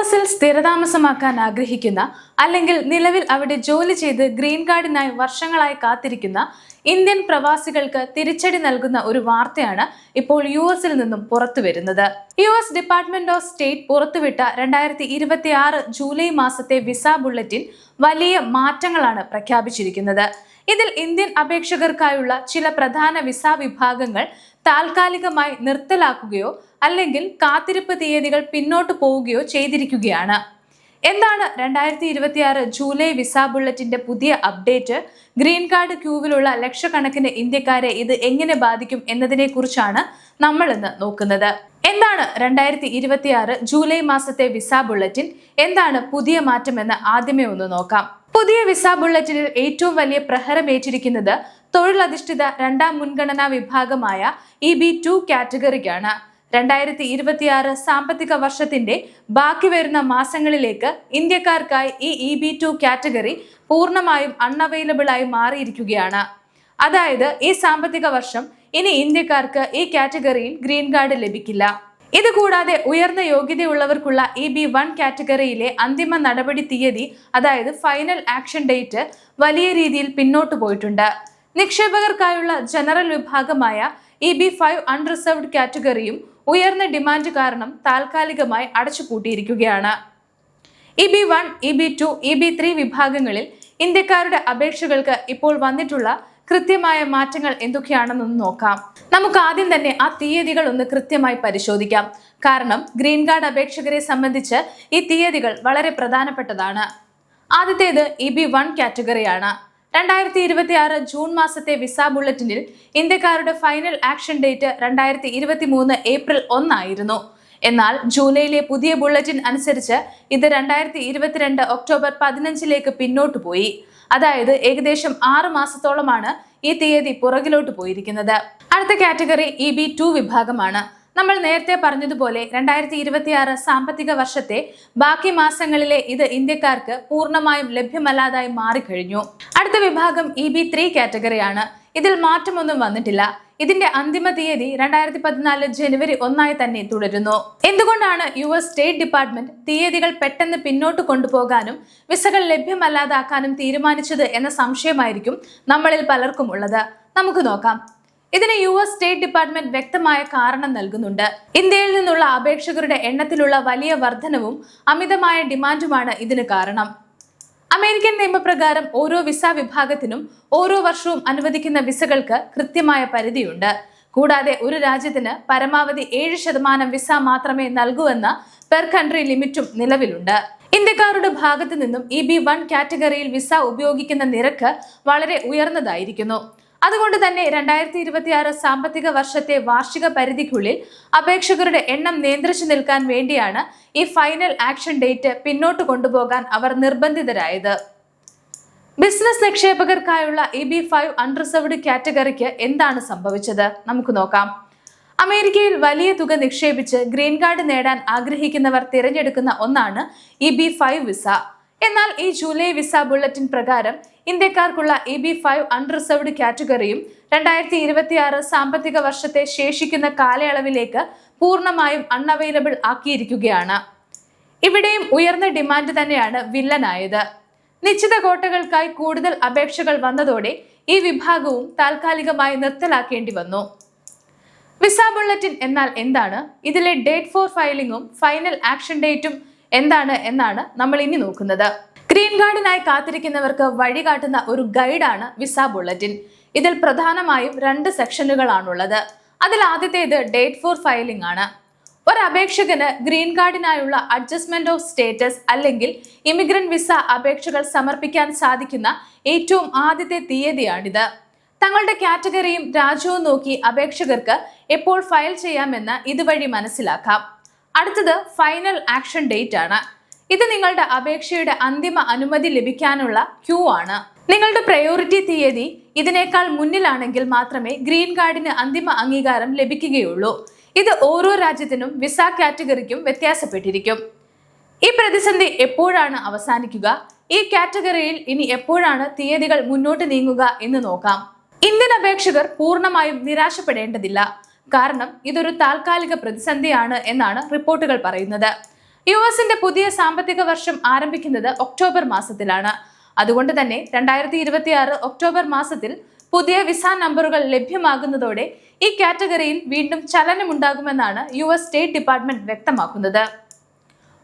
യുഎസിൽ സ്ഥിരതാമസമാക്കാൻ ആഗ്രഹിക്കുന്ന അല്ലെങ്കിൽ നിലവിൽ അവിടെ ജോലി ചെയ്ത് ഗ്രീൻ കാർഡിനായി വർഷങ്ങളായി കാത്തിരിക്കുന്ന ഇന്ത്യൻ പ്രവാസികൾക്ക് തിരിച്ചടി നൽകുന്ന ഒരു വാർത്തയാണ് ഇപ്പോൾ യുഎസിൽ നിന്നും പുറത്തുവരുന്നത്. യുഎസ് ഡിപ്പാർട്ട്മെന്റ് ഓഫ് സ്റ്റേറ്റ് പുറത്തുവിട്ട 2026 ജൂലൈ മാസത്തെ വിസ ബുള്ളറ്റിൻ വലിയ മാറ്റങ്ങളാണ് പ്രഖ്യാപിച്ചിരിക്കുന്നത്. ഇതിൽ ഇന്ത്യൻ അപേക്ഷകർക്കായുള്ള ചില പ്രധാന വിസ വിഭാഗങ്ങൾ താൽക്കാലികമായി നിർത്തലാക്കുകയോ അല്ലെങ്കിൽ കാത്തിരിപ്പ് തീയതികൾ പിന്നോട്ട് പോവുകയോ ചെയ്തിരിക്കുകയാണ്. എന്താണ് 2026 ജൂലൈ വിസ ബുള്ളറ്റിന്റെ പുതിയ അപ്ഡേറ്റ്? ഗ്രീൻ കാർഡ് ക്യൂവിലുള്ള ലക്ഷക്കണക്കിന് ഇന്ത്യക്കാരെ ഇത് എങ്ങനെ ബാധിക്കും എന്നതിനെ കുറിച്ചാണ് നമ്മൾ ഇന്ന് നോക്കുന്നത്. എന്താണ് 2026 ജൂലൈ മാസത്തെ വിസ ബുള്ളറ്റിൻ? എന്താണ് പുതിയ മാറ്റമെന്ന് ആദ്യമേ ഒന്ന് നോക്കാം. പുതിയ വിസ ബുള്ളറ്റിനിൽ ഏറ്റവും വലിയ പ്രഹരമേറ്റിരിക്കുന്നത് തൊഴിലധിഷ്ഠിത രണ്ടാം മുൻഗണനാ വിഭാഗമായ EB2 കാറ്റഗറിക്കാണ്. 2026 സാമ്പത്തിക വർഷത്തിന്റെ ബാക്കി വരുന്ന മാസങ്ങളിലേക്ക് ഇന്ത്യക്കാർക്കായി ഈ EB2 കാറ്റഗറി പൂർണ്ണമായും അൺഅവൈലബിൾ ആയി മാറിയിരിക്കുകയാണ്. അതായത് ഈ സാമ്പത്തിക വർഷം ഇനി ഇന്ത്യക്കാർക്ക് ഈ കാറ്റഗറിയിൽ ഗ്രീൻ കാർഡ് ലഭിക്കില്ല. ഇതുകൂടാതെ ഉയർന്ന യോഗ്യതയുള്ളവർക്കുള്ള EB1 കാറ്റഗറിയിലെ അന്തിമ നടപടി തീയതി, അതായത് ഫൈനൽ ആക്ഷൻ ഡേറ്റ്, വലിയ രീതിയിൽ പിന്നോട്ട് പോയിട്ടുണ്ട്. നിക്ഷേപകർക്കായുള്ള ജനറൽ വിഭാഗമായ EB5 അൺറിസർവ്ഡ് കാറ്റഗറിയും ഉയർന്ന ഡിമാൻഡ് കാരണം താൽക്കാലികമായി അടച്ചുപൂട്ടിയിരിക്കുകയാണ്. EB1, EB2, EB3 വിഭാഗങ്ങളിൽ ഇന്ത്യക്കാരുടെ അപേക്ഷകൾക്ക് ഇപ്പോൾ വന്നിട്ടുള്ള കൃത്യമായ മാറ്റങ്ങൾ എന്തൊക്കെയാണെന്നൊന്ന് നോക്കാം. നമുക്ക് ആദ്യം തന്നെ ആ തീയതികൾ ഒന്ന് കൃത്യമായി പരിശോധിക്കാം. കാരണം ഗ്രീൻ കാർഡ് അപേക്ഷകരെ സംബന്ധിച്ച് ഈ തീയതികൾ വളരെ പ്രധാനപ്പെട്ടതാണ്. ആദ്യത്തേത് EB1 കാറ്റഗറിയാണ്. 2026 ജൂൺ മാസത്തെ വിസ ബുള്ളറ്റിനിൽ ഇന്ത്യക്കാരുടെ ഫൈനൽ ആക്ഷൻ ഡേറ്റ് 2023 ഏപ്രിൽ 1 ആയിരുന്നു. എന്നാൽ ജൂലൈയിലെ പുതിയ ബുള്ളറ്റിൻ അനുസരിച്ച് ഇത് 2022 ഒക്ടോബർ 15 പിന്നോട്ട് പോയി. അതായത് ഏകദേശം 6 മാസത്തോളമാണ് ഈ തീയതി പുറകിലോട്ട് പോയിരിക്കുന്നത്. അടുത്ത കാറ്റഗറി EB2 വിഭാഗമാണ്. നമ്മൾ നേരത്തെ പറഞ്ഞതുപോലെ 2026 സാമ്പത്തിക വർഷത്തെ ബാക്കി മാസങ്ങളിലെ ഇത് ഇന്ത്യക്കാർക്ക് പൂർണ്ണമായും ലഭ്യമല്ലാതായി മാറിക്കഴിഞ്ഞു. അടുത്ത വിഭാഗം EB3 കാറ്റഗറിയാണ്. ഇതിൽ മാറ്റമൊന്നും വന്നിട്ടില്ല. ഇതിന്റെ അന്തിമ തീയതി 2014 ജനുവരി 1 തന്നെ തുടരുന്നു. എന്തുകൊണ്ടാണ് US സ്റ്റേറ്റ് ഡിപ്പാർട്ട്മെന്റ് തീയതികൾ പെട്ടെന്ന് പിന്നോട്ട് കൊണ്ടുപോകാനും വിസകൾ ലഭ്യമല്ലാതാക്കാനും തീരുമാനിച്ചത് എന്ന സംശയമായിരിക്കും നമ്മളിൽ പലർക്കും ഉള്ളത്. നമുക്ക് നോക്കാം. ഇതിന് US സ്റ്റേറ്റ് ഡിപ്പാർട്ട്മെന്റ് വ്യക്തമായ കാരണം നൽകുന്നുണ്ട്. ഇന്ത്യയിൽ നിന്നുള്ള അപേക്ഷകരുടെ എണ്ണത്തിലുള്ള വലിയ വർധനവും അമിതമായ ഡിമാൻഡുമാണ് ഇതിന് കാരണം. അമേരിക്കൻ നിയമപ്രകാരം ഓരോ വിസ വിഭാഗത്തിനും ഓരോ വർഷവും അനുവദിക്കുന്ന വിസകൾക്ക് കൃത്യമായ പരിധിയുണ്ട്. കൂടാതെ ഒരു രാജ്യത്തിന് പരമാവധി 7% വിസ മാത്രമേ നൽകൂ എന്ന പെർ കൺട്രി ലിമിറ്റും നിലവിലുണ്ട്. ഇന്ത്യക്കാരുടെ ഭാഗത്തു നിന്നും EB1 കാറ്റഗറിയിൽ വിസ ഉപയോഗിക്കുന്ന നിരക്ക് വളരെ ഉയർന്നതായിരിക്കുന്നു. അതുകൊണ്ട് തന്നെ 2026 സാമ്പത്തിക വർഷത്തെ വാർഷിക പരിധിക്കുള്ളിൽ അപേക്ഷകരുടെ എണ്ണം നിയന്ത്രിച്ചു നിൽക്കാൻ വേണ്ടിയാണ് ഈ ഫൈനൽ ആക്ഷൻ ഡേറ്റ് പിന്നോട്ട് കൊണ്ടുപോകാൻ അവർ നിർബന്ധിതരായത്. ബിസിനസ് നിക്ഷേപകർക്കായുള്ള EB5 അൺറിസർവ്ഡ് കാറ്റഗറിക്ക് എന്താണ് സംഭവിച്ചത്? നമുക്ക് നോക്കാം. അമേരിക്കയിൽ വലിയ തുക നിക്ഷേപിച്ച് ഗ്രീൻ കാർഡ് നേടാൻ ആഗ്രഹിക്കുന്നവർ തിരഞ്ഞെടുക്കുന്ന ഒന്നാണ് EB5 വിസ. എന്നാൽ ഈ ജൂലൈ വിസ ബുള്ളറ്റിൻ പ്രകാരം ഇന്ത്യക്കാർക്കുള്ള EB5 അൺറിസർവ്ഡ് കാറ്റഗറിയും 2026 സാമ്പത്തിക വർഷത്തെ ശേഷിക്കുന്ന കാലയളവിലേക്ക് പൂർണ്ണമായും അൺഅവൈലബിൾ ആക്കിയിരിക്കുകയാണ്. ഇവിടെയും ഉയർന്ന ഡിമാൻഡ് തന്നെയാണ് വില്ലനായത്. നിശ്ചിത കോട്ടകൾക്കായി കൂടുതൽ അപേക്ഷകൾ വന്നതോടെ ഈ വിഭാഗവും താൽക്കാലികമായി നിർത്തലാക്കേണ്ടി വന്നു. വിസ ബുള്ളറ്റിൻ എന്നാൽ എന്താണ്? ഇതിലെ ഡേറ്റ് ഫോർ ഫയലിംഗും ഫൈനൽ ആക്ഷൻ ഡേറ്റും എന്താണ് എന്നാണ് നമ്മൾ ഇനി നോക്കുന്നത്. ഗ്രീൻ കാർഡിനായി കാത്തിരിക്കുന്നവർക്ക് വഴികാട്ടുന്ന ഒരു ഗൈഡാണ് വിസ ബുള്ളറ്റിൻ. ഇതിൽ പ്രധാനമായും 2 സെക്ഷനുകളാണുള്ളത്. അതിൽ ആദ്യത്തേത് ഡേറ്റ് ഫോർ ഫയലിംഗ് ആണ്. ഒരു അപേക്ഷകന് ഗ്രീൻ കാർഡിനായുള്ള അഡ്ജസ്റ്റ്മെന്റ് ഓഫ് സ്റ്റേറ്റസ് അല്ലെങ്കിൽ ഇമിഗ്രന്റ് വിസ അപേക്ഷകൾ സമർപ്പിക്കാൻ സാധിക്കുന്ന ഏറ്റവും ആദ്യത്തെ തീയതിയാണിത്. തങ്ങളുടെ കാറ്റഗറിയും രാജ്യവും നോക്കി അപേക്ഷകർക്ക് എപ്പോൾ ഫയൽ ചെയ്യാമെന്ന് ഇതുവഴി മനസ്സിലാക്കാം. അടുത്തത് ഫൈനൽ ആക്ഷൻ ഡേറ്റ് ആണ്. ഇത് നിങ്ങളുടെ അപേക്ഷയുടെ അന്തിമ അനുമതി ലഭിക്കാനുള്ള ക്യൂ ആണ്. നിങ്ങളുടെ പ്രയോറിറ്റി തീയതി ഇതിനേക്കാൾ മുന്നിലാണെങ്കിൽ മാത്രമേ ഗ്രീൻ കാർഡിന് അന്തിമ അംഗീകാരം ലഭിക്കുകയുള്ളൂ. ഇത് ഓരോ രാജ്യത്തിനും വിസ കാറ്റഗറിക്കും വ്യത്യാസപ്പെട്ടിരിക്കും. ഈ പ്രതിസന്ധി എപ്പോഴാണ് അവസാനിക്കുക? ഈ കാറ്റഗറിയിൽ ഇനി എപ്പോഴാണ് തീയതികൾ മുന്നോട്ട് നീങ്ങുക എന്ന് നോക്കാം. ഇന്ത്യൻ അപേക്ഷകർ പൂർണ്ണമായും നിരാശപ്പെടേണ്ടതില്ല. കാരണം ഇതൊരു താൽക്കാലിക പ്രതിസന്ധിയാണ് എന്നാണ് റിപ്പോർട്ടുകൾ പറയുന്നത്. യുഎസിന്റെ പുതിയ സാമ്പത്തിക വർഷം ആരംഭിക്കുന്നത് ഒക്ടോബർ മാസത്തിലാണ്. അതുകൊണ്ട് തന്നെ 2026 ഒക്ടോബർ മാസത്തിൽ പുതിയ വിസ നമ്പറുകൾ ലഭ്യമാകുന്നതോടെ ഈ കാറ്റഗറിയിൽ വീണ്ടും ചലനമുണ്ടാകുമെന്നാണ് US സ്റ്റേറ്റ് ഡിപ്പാർട്ട്മെന്റ് വ്യക്തമാക്കുന്നത്.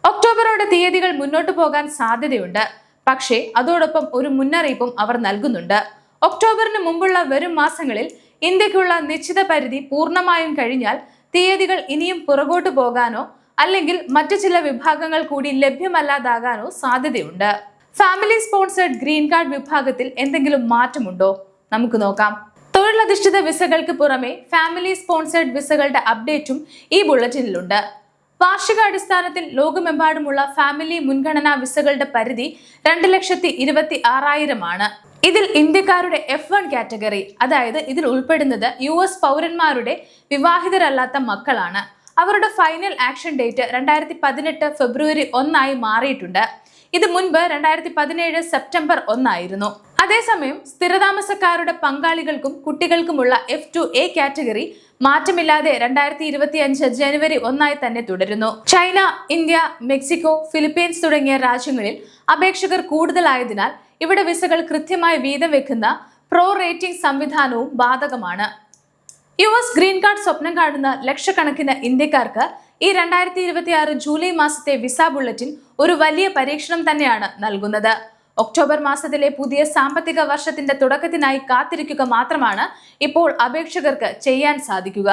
ഒക്ടോബറോടെ തീയതികൾ മുന്നോട്ടു പോകാൻ സാധ്യതയുണ്ട്. പക്ഷേ അതോടൊപ്പം ഒരു മുന്നറിയിപ്പും അവർ നൽകുന്നുണ്ട്. ഒക്ടോബറിന് മുമ്പുള്ള വരും മാസങ്ങളിൽ ഇന്ത്യക്കുള്ള നിശ്ചിത പരിധി പൂർണ്ണമായും കഴിഞ്ഞാൽ തീയതികൾ ഇനിയും പുറകോട്ട് പോകാനോ അല്ലെങ്കിൽ മറ്റു ചില വിഭാഗങ്ങൾ കൂടി ലഭ്യമല്ലാതാകാനോ സാധ്യതയുണ്ട്. ഫാമിലി സ്പോൺസേഡ് ഗ്രീൻ കാർഡ് വിഭാഗത്തിൽ എന്തെങ്കിലും മാറ്റമുണ്ടോ? നമുക്ക് നോക്കാം. തൊഴിലധിഷ്ഠിത വിസകൾക്ക് പുറമെ ഫാമിലി സ്പോൺസേഡ് വിസകളുടെ അപ്ഡേറ്റും ഈ ബുള്ളറ്റിനിലുണ്ട്. വാർഷികാടിസ്ഥാനത്തിൽ ലോകമെമ്പാടുമുള്ള ഫാമിലി മുൻഗണനാ വിസകളുടെ പരിധി 2,26,000 ആണ്. ഇതിൽ ഇന്ത്യക്കാരുടെ F1 കാറ്റഗറി, അതായത് ഇതിൽ ഉൾപ്പെടുന്നത് US പൗരന്മാരുടെ വിവാഹിതരല്ലാത്ത മക്കളാണ്. അവരുടെ ഫൈനൽ ആക്ഷൻ ഡേറ്റ് 2018 ഫെബ്രുവരി 1 മാറിയിട്ടുണ്ട്. ഇത് മുൻപ് 2017 സെപ്റ്റംബർ 1 ആയിരുന്നു. അതേസമയം സ്ഥിരതാമസക്കാരുടെ പങ്കാളികൾക്കും കുട്ടികൾക്കുമുള്ള F2A കാറ്റഗറി മാറ്റമില്ലാതെ 2025 ജനുവരി 1 തന്നെ തുടരുന്നു. ചൈന, ഇന്ത്യ, മെക്സിക്കോ, ഫിലിപ്പീൻസ് തുടങ്ങിയ രാജ്യങ്ങളിൽ അപേക്ഷകർ കൂടുതലായതിനാൽ ഇവിടെ വിസകൾ കൃത്യമായി വീതം വെക്കുന്ന പ്രോ റേറ്റിംഗ് സംവിധാനവും ബാധകമാണ്. US ഗ്രീൻ കാർഡ് സ്വപ്നം കാണുന്ന ലക്ഷക്കണക്കിന് ഇന്ത്യക്കാർക്ക് ഈ 2026 ജൂലൈ മാസത്തെ വിസ ബുള്ളറ്റിൻ ഒരു വലിയ പരീക്ഷണം തന്നെയാണ് നൽകുന്നത്. ഒക്ടോബർ മാസത്തിലെ പുതിയ സാമ്പത്തിക വർഷത്തിന്റെ തുടക്കത്തിനായി കാത്തിരിക്കുക മാത്രമാണ് ഇപ്പോൾ അപേക്ഷകർക്ക് ചെയ്യാൻ സാധിക്കുക.